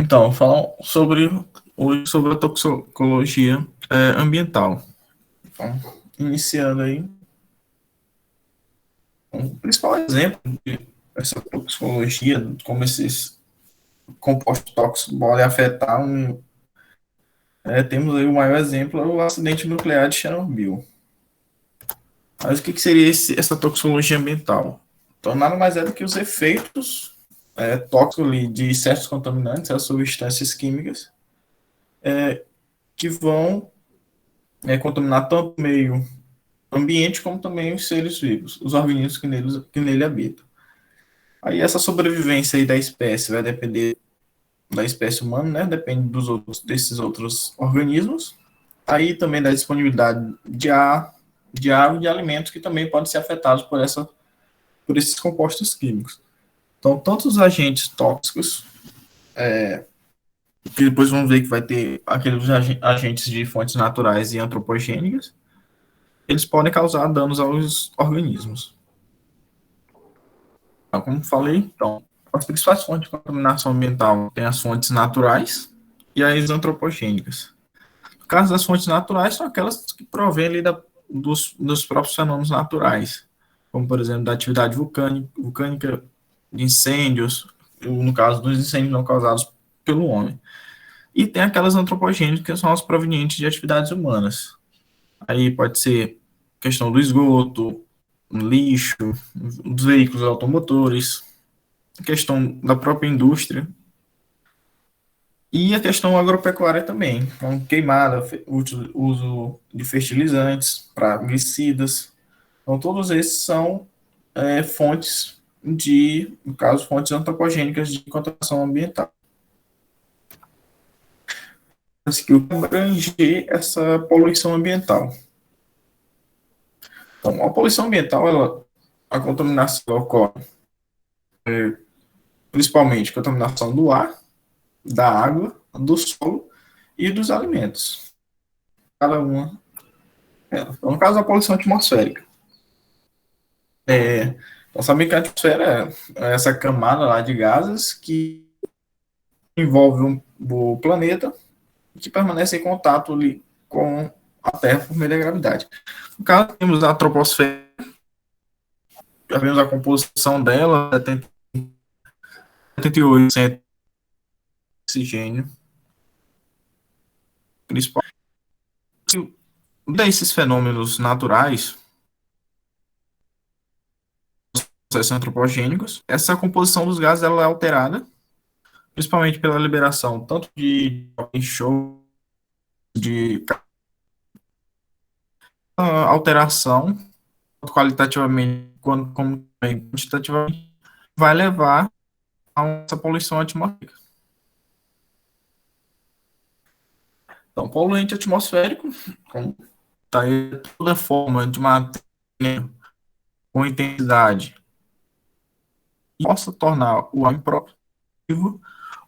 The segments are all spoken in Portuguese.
Então, falar hoje sobre a toxicologia ambiental. Então, iniciando aí, o principal exemplo dessa toxicologia, como esses compostos tóxicos podem afetar temos aí o maior exemplo, é o acidente nuclear de Chernobyl. Mas o que seria essa toxicologia ambiental? Então, nada mais é do que os efeitos tóxicos ali de certos contaminantes, as substâncias químicas, que vão contaminar tanto o meio ambiente como também os seres vivos, os organismos que nele habitam. Aí essa sobrevivência aí da espécie vai depender da espécie humana, né? Depende desses outros organismos. Aí também da disponibilidade de água e de alimentos que também podem ser afetados por esses compostos químicos. Então, tanto os agentes tóxicos, que depois vamos ver que vai ter aqueles agentes de fontes naturais e antropogênicas, eles podem causar danos aos organismos. Então, como falei, então, as principais fontes de contaminação ambiental têm as fontes naturais e as antropogênicas. No caso das fontes naturais, são aquelas que provêm ali dos próprios fenômenos naturais, como, por exemplo, da atividade vulcânica, de incêndios, no caso dos incêndios não causados pelo homem. E tem aquelas antropogênicas, que são as provenientes de atividades humanas. Aí pode ser questão do esgoto, lixo, dos veículos automotores, a questão da própria indústria e a questão agropecuária também, com queimada, uso de fertilizantes, praguicidas. Então, todos esses são fontes no caso, fontes antropogênicas de contaminação ambiental. Que abranger essa poluição ambiental. Então, a poluição ambiental, a contaminação ocorre principalmente contaminação do ar, da água, do solo e dos alimentos. Cada uma. Então, no caso da poluição atmosférica. Então, sabem que a atmosfera é essa camada lá de gases que envolve o planeta e que permanece em contato ali com a Terra por meio da gravidade. No caso, temos a troposfera, já vemos a composição dela, 78% de oxigênio, principal. Desses fenômenos naturais, processos antropogênicos, essa composição dos gases ela é alterada, principalmente pela liberação tanto de enxofre, de alteração, tanto qualitativamente quanto como quantitativamente, vai levar a essa poluição atmosférica. Então, poluente atmosférico, tá aí toda forma de matéria com intensidade e possa tornar o ar impróprio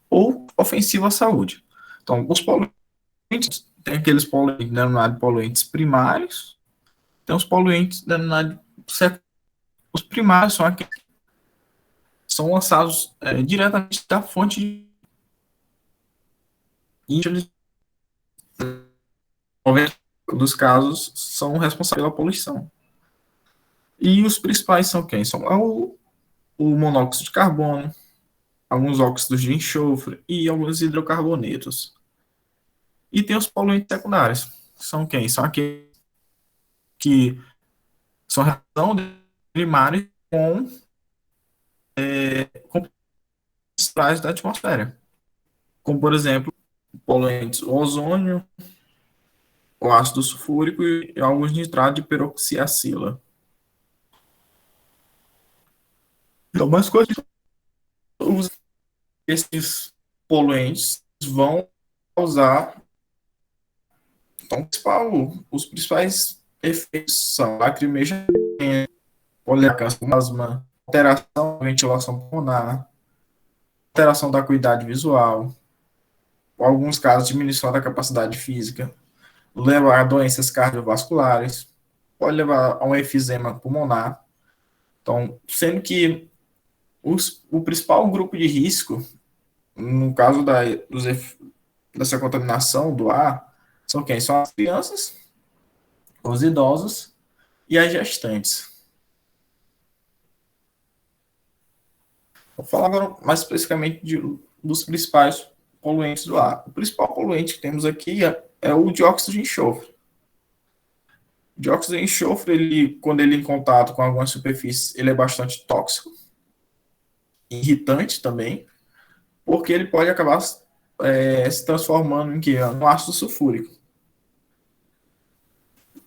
ou ofensivo à saúde. Então, os poluentes, tem aqueles poluentes denominados poluentes primários, tem os poluentes denominados secundários. Os primários são aqueles que são lançados diretamente da fonte e 90% dos casos são responsáveis pela poluição. E os principais são quem? São o monóxido de carbono, alguns óxidos de enxofre e alguns hidrocarbonetos. E tem os poluentes secundários. São quem? São aqueles que são reação primária com principais da atmosfera. Como, por exemplo, poluentes o ozônio, o ácido sulfúrico e alguns nitratos de peroxiacila. Então, mas coisas esses poluentes vão causar. Então, os principais efeitos são lacrimejamento, poliacasma, alteração da ventilação pulmonar, alteração da acuidade visual, em alguns casos, diminuição da capacidade física, levar a doenças cardiovasculares, pode levar a um efizema pulmonar. Então, sendo que o principal grupo de risco no caso dessa contaminação do ar, são quem? São as crianças, os idosos e as gestantes. Vou falar agora mais especificamente dos principais poluentes do ar. O principal poluente que temos aqui é o dióxido de enxofre. O dióxido de enxofre, quando ele é em contato com alguma superfície, ele é bastante tóxico, irritante também, porque ele pode acabar se transformando em quê? No ácido sulfúrico.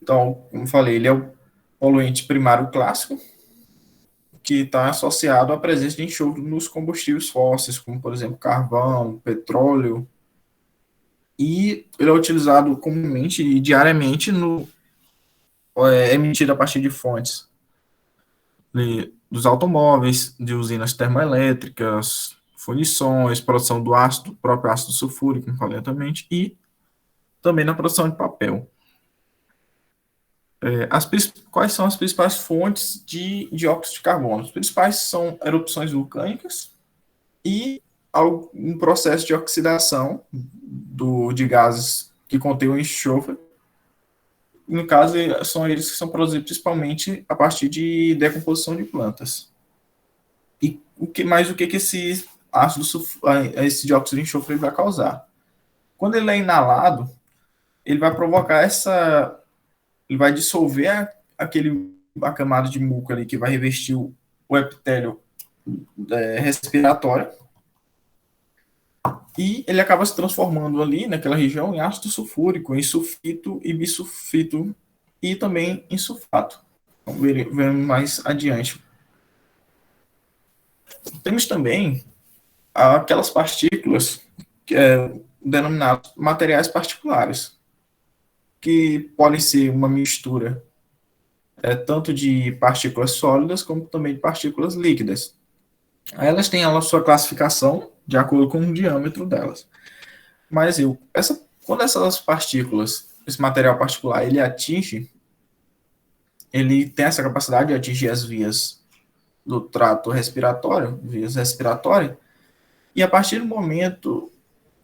Então, como eu falei, ele é o poluente primário clássico, que está associado à presença de enxofre nos combustíveis fósseis, como, por exemplo, carvão, petróleo, e ele é utilizado comumente e diariamente emitido a partir de fontes dos automóveis, de usinas termoelétricas, fundições, produção do ácido, próprio ácido sulfúrico, como falei anteriormente, e também na produção de papel. Quais são as principais fontes de dióxido de carbono? As principais são erupções vulcânicas e um processo de oxidação de gases que contêm o enxofre. No caso, são eles que são produzidos principalmente a partir de decomposição de plantas. E o que esse esse dióxido de enxofre vai causar? Quando ele é inalado, ele vai provocar ele vai dissolver a camada de muco ali que vai revestir o epitélio respiratório, e ele acaba se transformando ali naquela região em ácido sulfúrico, em sulfito e bisulfito, e também em sulfato. Vamos ver mais adiante. Temos também aquelas partículas denominadas materiais particulares, que podem ser uma mistura tanto de partículas sólidas como também de partículas líquidas. Elas têm a sua classificação de acordo com o diâmetro delas. Mas quando essas partículas, esse material particular, ele tem essa capacidade de atingir as vias do trato respiratório, vias respiratórias, e a partir do momento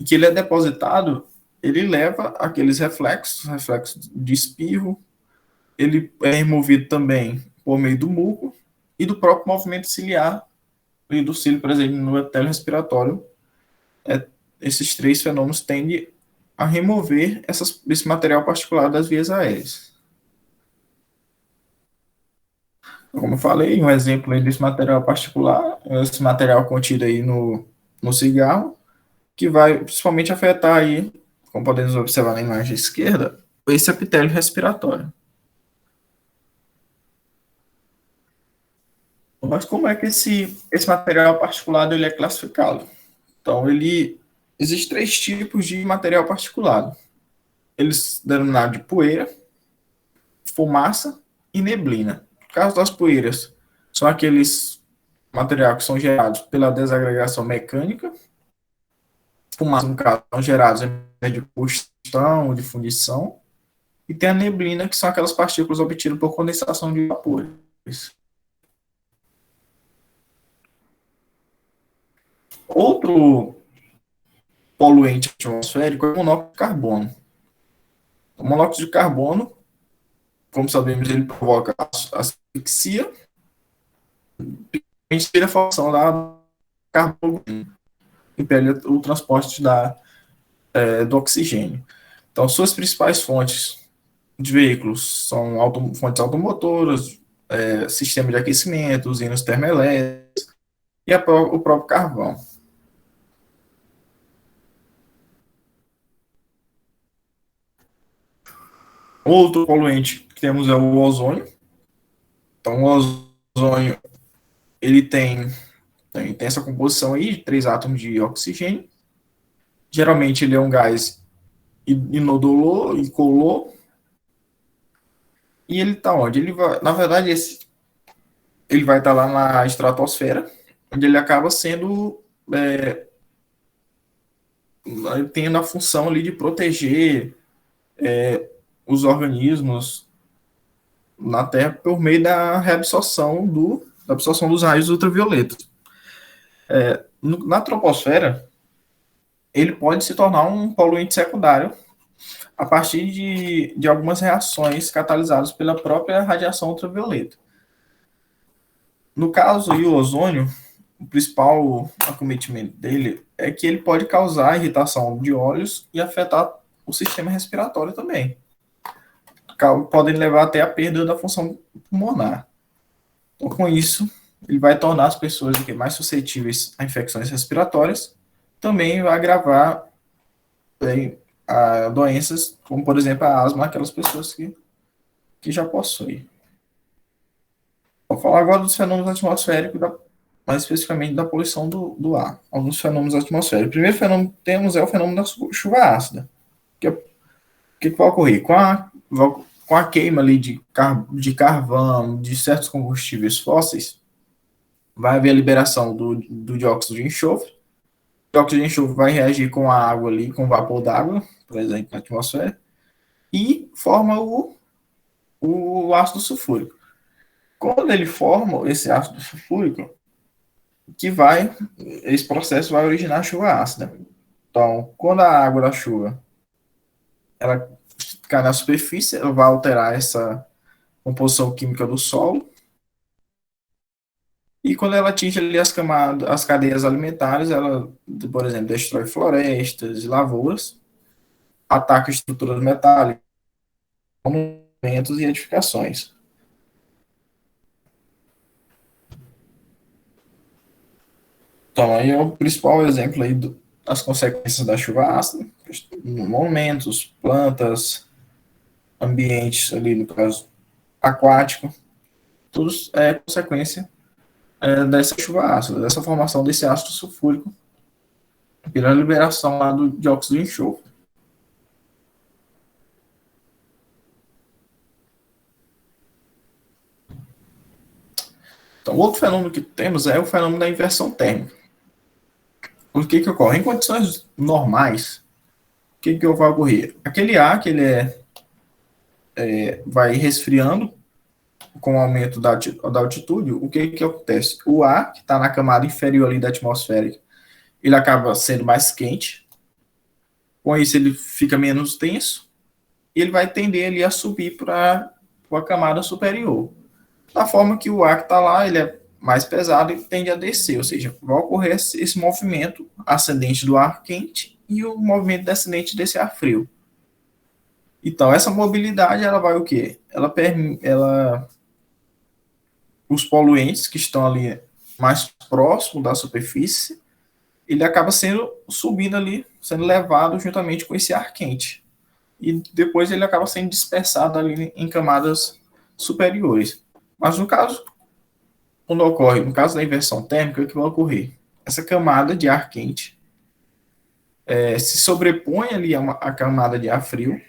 que ele é depositado, ele leva aqueles reflexos de espirro, ele é removido também por meio do muco e do próprio movimento ciliar e do cílio presente no epitélio respiratório. Esses três fenômenos tendem a remover esse material particular das vias aéreas. Como eu falei, um exemplo aí desse material particular, esse material contido aí no cigarro, que vai principalmente afetar aí, como podemos observar na imagem esquerda, esse epitélio respiratório. Mas como é que esse material particulado ele é classificado? Então, existe três tipos de material particulado. Eles denominados de poeira, fumaça e neblina. No caso das poeiras, são aqueles materiais que são gerados pela desagregação mecânica. Fumaça, no caso, são gerados em de combustão, de fundição. E tem a neblina, que são aquelas partículas obtidas por condensação de vapores. Outro poluente atmosférico é o monóxido de carbono. O monóxido de carbono, como sabemos, ele provoca asfixia, principalmente a formação da carbono, que impede o transporte do oxigênio. Então, suas principais fontes de veículos são fontes automotoras, sistema de aquecimento, usinas termoelétricas e o próprio carvão. Outro poluente que temos é o ozônio. Então, o ozônio ele tem essa composição aí de 3 átomos de oxigênio. Geralmente ele é um gás inodolor, incolor. E ele está onde? Na verdade, ele vai estar lá na estratosfera, onde ele acaba sendo tendo a função ali de proteger os organismos na Terra por meio da reabsorção da absorção dos raios ultravioletas. Na troposfera, ele pode se tornar um poluente secundário a partir de algumas reações catalisadas pela própria radiação ultravioleta. No caso, o ozônio, o principal acometimento dele é que ele pode causar irritação de olhos e afetar o sistema respiratório também. Podem levar até a perda da função pulmonar. Então, com isso, ele vai tornar as pessoas mais suscetíveis a infecções respiratórias, também vai agravar a doenças, como por exemplo a asma, aquelas pessoas que já possuem. Vou falar agora dos fenômenos atmosféricos, mais especificamente da poluição do ar. Alguns fenômenos atmosféricos. O primeiro fenômeno que temos é o fenômeno da chuva ácida. Que vai ocorrer? Com a queima ali de carvão, de certos combustíveis fósseis, vai haver a liberação do dióxido de enxofre. O dióxido de enxofre vai reagir com a água ali, com o vapor d'água, por exemplo, na atmosfera, e forma o ácido sulfúrico. Quando ele forma esse ácido sulfúrico, esse processo vai originar a chuva ácida. Então, quando a água da chuva ela cai na superfície, ela vai alterar essa composição química do solo, e quando ela atinge ali as cadeias alimentares, ela, por exemplo, destrói florestas e lavouras, ataca estruturas metálicas, monumentos e edificações. Então, aí é o principal exemplo aí das consequências da chuva ácida, monumentos, plantas, ambientes ali, no caso, aquático, tudo é consequência dessa chuva ácida, dessa formação desse ácido sulfúrico pela liberação lá do dióxido de enxofre. Então, outro fenômeno que temos é o fenômeno da inversão térmica. O que ocorre? Em condições normais, o que vai ocorrer? Aquele ar que ele vai resfriando com o aumento da altitude, o que acontece? O ar que está na camada inferior ali da atmosfera, ele acaba sendo mais quente, com isso ele fica menos denso, e ele vai tender ali a subir para a camada superior. Da forma que o ar que está lá, ele é mais pesado e tende a descer, ou seja, vai ocorrer esse movimento ascendente do ar quente e o movimento descendente desse ar frio. Então, essa mobilidade, ela vai o quê? Os poluentes que estão ali mais próximo da superfície, ele acaba subindo ali, sendo levado juntamente com esse ar quente. E depois ele acaba sendo dispersado ali em camadas superiores. Mas no caso, no caso da inversão térmica, o que vai ocorrer? Essa camada de ar quente se sobrepõe ali a camada de ar frio,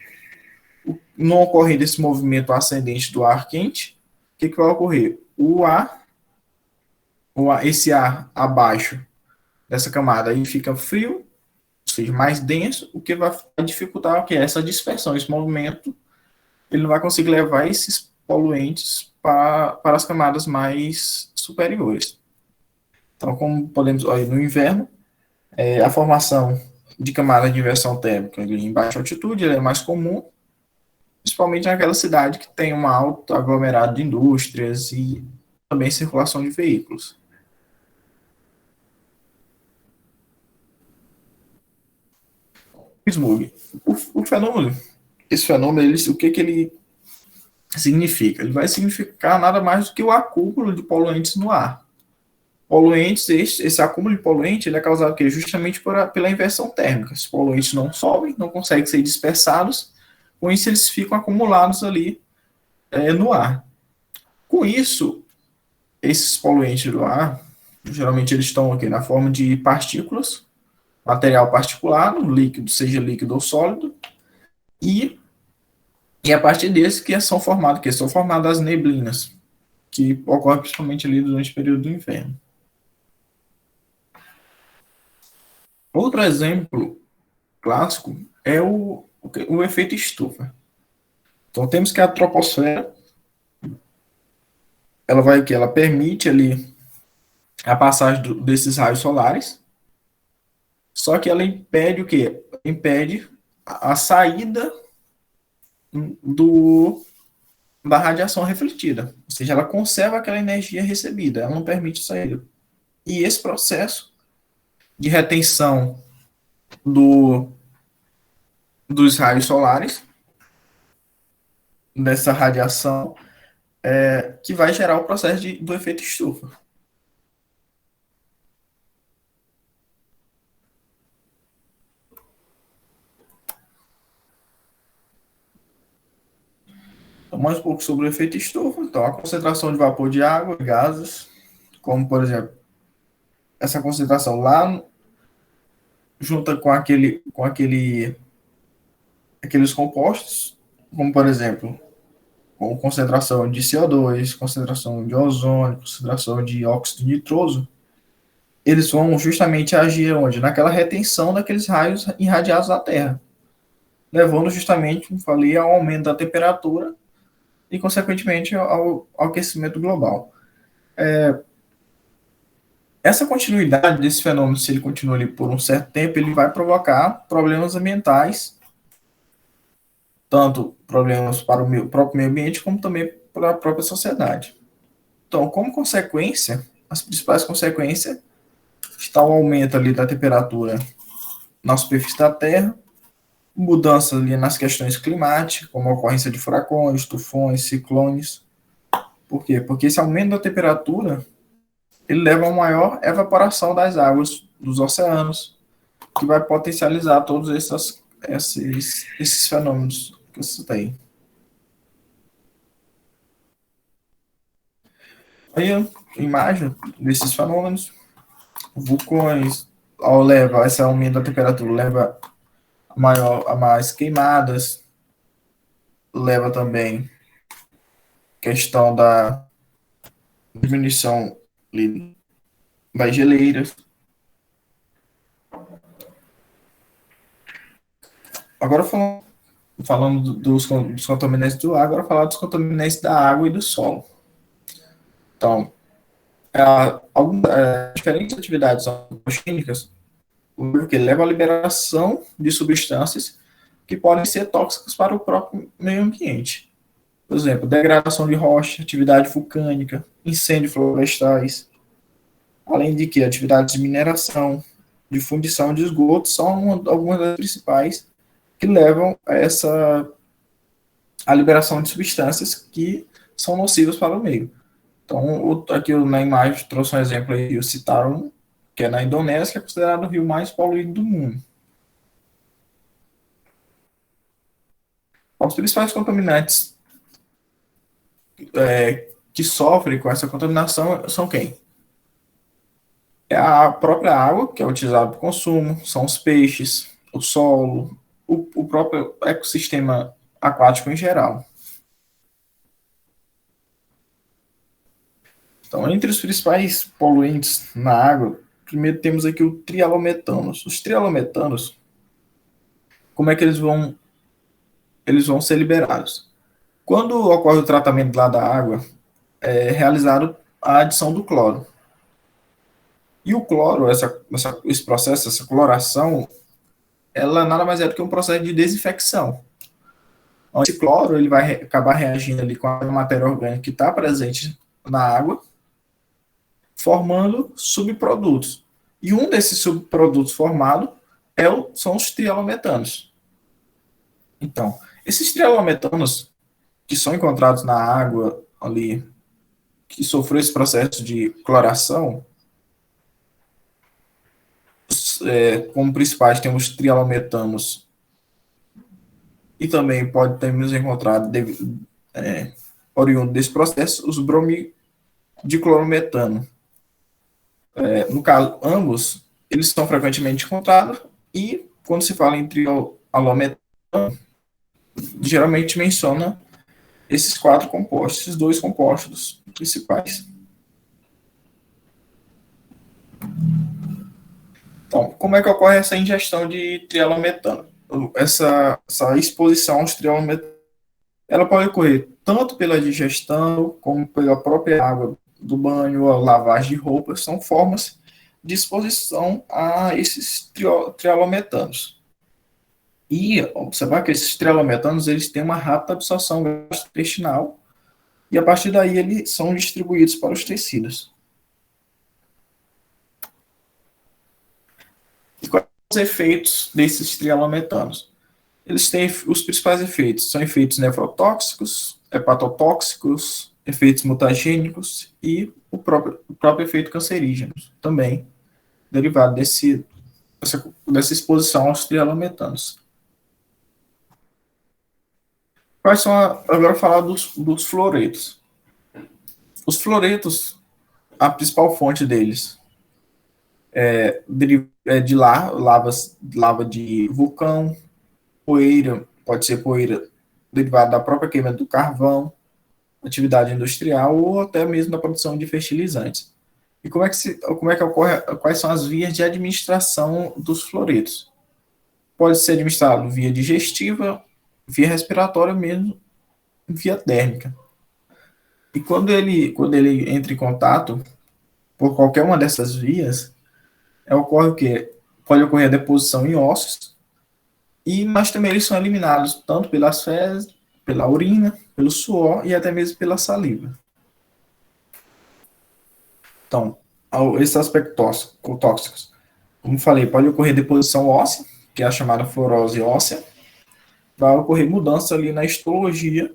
não ocorrendo esse movimento ascendente do ar quente, o que vai ocorrer? Esse ar abaixo dessa camada aí fica frio, ou seja, mais denso, o que vai dificultar o que é essa dispersão, esse movimento, ele não vai conseguir levar esses poluentes para as camadas mais superiores. Então, como podemos olhar no inverno, a formação de camada de inversão térmica em baixa altitude é mais comum, principalmente naquela cidade que tem um alto aglomerado de indústrias e também circulação de veículos. Smog. Esse fenômeno, o que ele significa? Ele vai significar nada mais do que o acúmulo de poluentes no ar. Poluentes, esse acúmulo de poluente, ele é causado justamente pela inversão térmica. Os poluentes não sobem, não conseguem ser dispersados, com isso eles ficam acumulados ali no ar. Com isso, esses poluentes do ar, geralmente eles estão aqui na forma de partículas, material particulado, líquido, seja líquido ou sólido, e a partir desse que são formadas as neblinas, que ocorrem principalmente ali durante o período do inverno. Outro exemplo clássico é o efeito estufa. Então temos que a troposfera, ela permite ali a passagem desses raios solares, Só que ela impede o quê? Impede a saída do, da radiação refletida. Ou seja, ela conserva aquela energia recebida, ela não permite saída. E esse processo de retenção do, dos raios solares, dessa radiação, que vai gerar o processo do efeito estufa. Então, mais um pouco sobre o efeito estufa. Então, a concentração de vapor de água, gases, como, por exemplo, essa concentração lá junta aqueles compostos, como, por exemplo, com concentração de CO2, concentração de ozônio, concentração de óxido nitroso, eles vão justamente agir onde? Naquela retenção daqueles raios irradiados da Terra, levando justamente, como falei, ao aumento da temperatura e, consequentemente, ao aquecimento global. Essa continuidade desse fenômeno, se ele continua ali por um certo tempo, ele vai provocar problemas ambientais, tanto problemas para o próprio meio ambiente, como também para a própria sociedade. Então, como consequência, as principais consequências está o aumento ali da temperatura na superfície da Terra, mudanças ali nas questões climáticas, como a ocorrência de furacões, tufões, ciclones. Por quê? Porque esse aumento da temperatura ele leva a uma maior evaporação das águas dos oceanos, que vai potencializar todos esses fenômenos que eu citei. Aí a imagem desses fenômenos, vulcões, ao levar esse aumento da temperatura, leva a mais queimadas, leva também questão da diminuição das geleiras. Agora falando dos contaminantes do ar, agora falar dos contaminantes da água e do solo. Então, diferentes atividades químicas que levam à liberação de substâncias que podem ser tóxicas para o próprio meio ambiente. Por exemplo, degradação de rocha, atividade vulcânica, incêndios florestais, além de que atividades de mineração, de fundição de esgoto são algumas das principais que levam a liberação de substâncias que são nocivas para o meio. Então, aqui na imagem trouxe um exemplo aí, o Citarum, que é na Indonésia, que é considerado o rio mais poluído do mundo. Os principais contaminantes que sofrem com essa contaminação são quem? É a própria água, que é utilizada para o consumo, são os peixes, o solo, o próprio ecossistema aquático em geral. Então, entre os principais poluentes na água, primeiro temos aqui o trialometanos. Os trialometanos, como é que eles vão ser liberados? Quando ocorre o tratamento lá da água, é realizado a adição do cloro. E o cloro, esse processo, essa cloração, ela nada mais é do que um processo de desinfecção. Esse cloro ele vai acabar reagindo ali com a matéria orgânica que está presente na água, formando subprodutos. E um desses subprodutos formados são os trialometanos. Então, esses trialometanos que são encontrados na água ali, que sofreu esse processo de cloração, como principais temos trialometanos e também pode termos encontrado, oriundo desse processo, os bromidiclorometano. No caso, ambos, eles são frequentemente encontrados e, quando se fala em trialometano, geralmente menciona esses quatro compostos, esses dois compostos principais. Então, como é que ocorre essa ingestão de trialometano? Essa exposição aos trialometanos, ela pode ocorrer tanto pela digestão, como pela própria água do banho, a lavagem de roupas, são formas de exposição a esses trialometanos. E observar que esses trialometanos eles têm uma rápida absorção gastrointestinal e a partir daí eles são distribuídos para os tecidos. E quais são os efeitos desses trialometanos? Eles têm os principais efeitos, são efeitos nefrotóxicos, hepatotóxicos, efeitos mutagênicos e o próprio efeito cancerígeno, também derivado dessa exposição aos trialometanos. Quais são agora falar dos fluoretos. Os fluoretos, a principal fonte deles é de lava de vulcão, poeira, pode ser poeira derivada da própria queima do carvão, atividade industrial ou até mesmo da produção de fertilizantes. E como é que ocorre, quais são as vias de administração dos fluoretos? Pode ser administrado via digestiva, via respiratória mesmo, via térmica. E quando ele entra em contato por qualquer uma dessas vias, ocorre o quê? Pode ocorrer a deposição em ossos, mas também eles são eliminados tanto pelas fezes, pela urina, pelo suor e até mesmo pela saliva. Então, esses aspectos tóxicos, como falei, pode ocorrer deposição óssea, que é a chamada fluorose óssea, vai ocorrer mudança ali na histologia,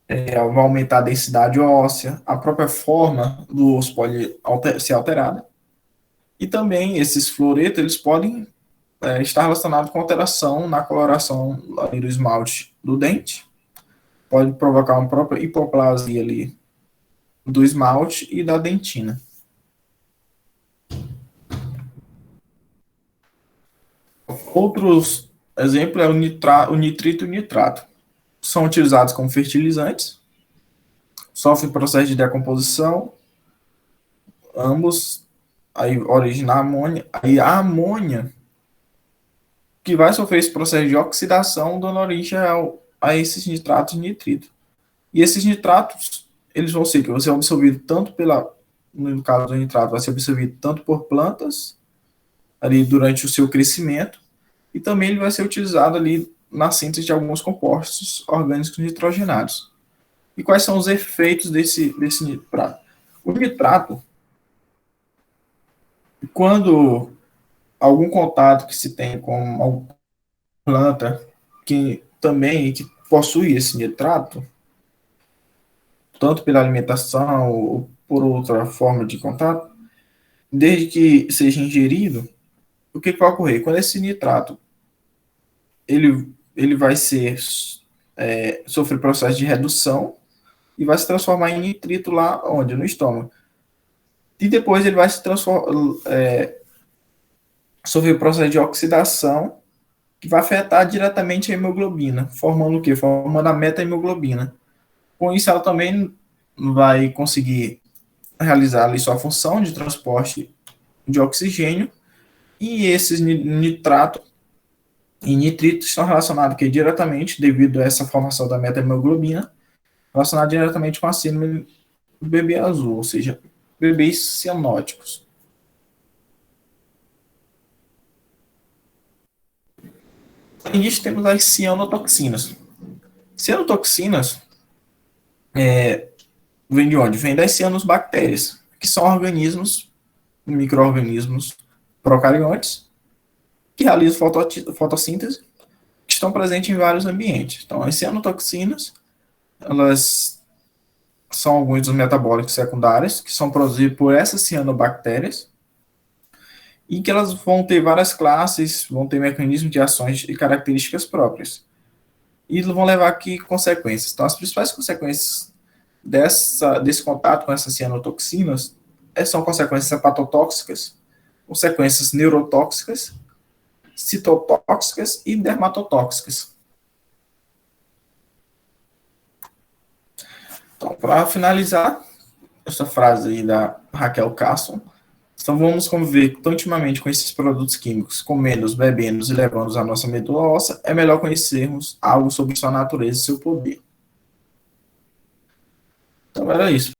vai aumentar a densidade óssea, a própria forma do osso pode ser alterada, e também esses fluoretos, eles podem estar relacionados com alteração na coloração ali do esmalte do dente, pode provocar uma própria hipoplasia ali do esmalte e da dentina. Outros exemplos é o nitrito e o nitrato. São utilizados como fertilizantes, sofrem processo de decomposição, ambos aí originam amônia. Aí a amônia, que vai sofrer esse processo de oxidação, dando origem a esses nitratos e nitrito. E esses nitratos, eles vão ser absorvidos tanto no caso do nitrato, vai ser absorvido tanto por plantas, ali durante o seu crescimento, e também ele vai ser utilizado ali na síntese de alguns compostos orgânicos nitrogenados. E quais são os efeitos desse nitrato? O nitrato, quando algum contato que se tem com uma planta que possui esse nitrato, tanto pela alimentação ou por outra forma de contato, desde que seja ingerido, o que vai ocorrer? Quando esse nitrato ele vai sofrer processo de redução e vai se transformar em nitrito lá onde? No estômago. E depois ele vai sofrer processo de oxidação que vai afetar diretamente a hemoglobina, formando o quê? Formando a meta-hemoglobina. Com isso, ela também vai conseguir realizar ali sua função de transporte de oxigênio, e esses nitrato e nitrito estão relacionados aqui diretamente, devido a essa formação da meta-hemoglobina, relacionado diretamente com a síndrome do bebê azul, ou seja, bebês cianóticos. Além disso, temos as cianotoxinas. Cianotoxinas vem de onde? Vem das cianobactérias, que são micro-organismos procariontes, que realizam fotossíntese, que estão presentes em vários ambientes. Então, as cianotoxinas, elas são alguns dos metabólicos secundários que são produzidos por essas cianobactérias e que elas vão ter várias classes, vão ter mecanismos de ações e características próprias. E vão levar aqui consequências. Então, as principais consequências desse contato com essas cianotoxinas são consequências hepatotóxicas, consequências neurotóxicas, citotóxicas e dermatotóxicas. Então, para finalizar, essa frase aí da Raquel Carson, então vamos conviver tão intimamente com esses produtos químicos, comendo-os, bebendo-os e levando-os à nossa medula óssea, é melhor conhecermos algo sobre sua natureza e seu poder. Então era isso.